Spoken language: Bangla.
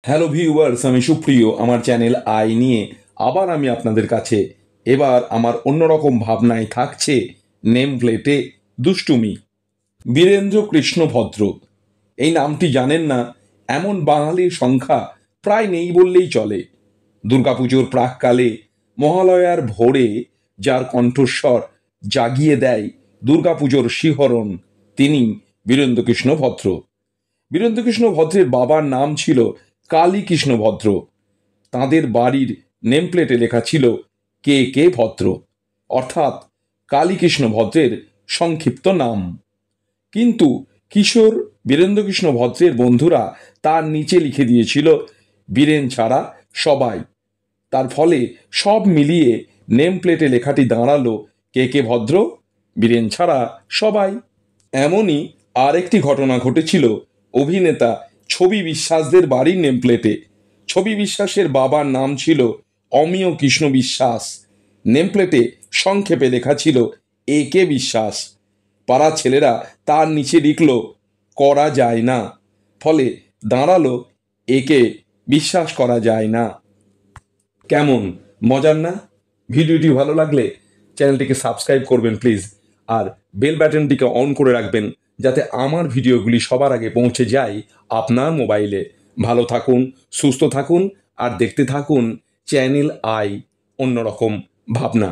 হ্যালো ভিউয়ার্স, আমি সুপ্রিয়। আমার চ্যানেল আই নিয়ে আবার আমি আপনাদের কাছে। এবার আমার অন্যরকম ভাবনায় থাকছে নেম প্লেটে দুষ্টুমি। বীরেন্দ্র কৃষ্ণ ভদ্র, এই নামটি জানেন না এমন বাঙালির সংখ্যা প্রায় নেই বললেই চলে। দুর্গাপুজোর প্রাককালে মহালয়ার ভোরে যার কণ্ঠস্বর জাগিয়ে দেয় দুর্গাপুজোর শিহরণ, তিনি বীরেন্দ্রকৃষ্ণ ভদ্র। বীরেন্দ্রকৃষ্ণ ভদ্রের বাবার নাম ছিল কালীকৃষ্ণ ভদ্র। তাঁদের বাড়ির নেম প্লেটে লেখা ছিল কে কে ভদ্র, অর্থাৎ কালীকৃষ্ণ ভদ্রের সংক্ষিপ্ত নাম। কিন্তু কিশোর বীরেন্দ্রকৃষ্ণ ভদ্রের বন্ধুরা তার নিচে লিখে দিয়েছিল বীরেন ছাড়া সবাই। তার ফলে সব মিলিয়ে নেম প্লেটে লেখাটি দাঁড়ালো কে কে ভদ্র, বীরেন ছাড়া সবাই। এমনই আরেকটি ঘটনা ঘটেছিল অভিনেতা ছবি বিশ্বাসদের বাড়ির নেম প্লেটে। ছবি বিশ্বাসের বাবার নাম ছিল অমিয় কৃষ্ণ বিশ্বাস। নেম প্লেটে সংক্ষেপে লেখা ছিল এ কে বিশ্বাস। পাড়ার ছেলেরা তার নিচে লিখল করা যায় না, ফলে দাঁড়ালো একে বিশ্বাস করা যায় না। কেমন মজার না? ভিডিওটি ভালো লাগলে চ্যানেলটিকে সাবস্ক্রাইব করবেন প্লিজ, আর বেল বাটনটিকে অন করে রাখবেন যাতে আমার ভিডিওগুলি সবার আগে পৌঁছে যায় আপনার মোবাইলে। ভালো থাকুন, সুস্থ থাকুন, আর দেখতে থাকুন চ্যানেল আই অন্যরকম ভাবনা।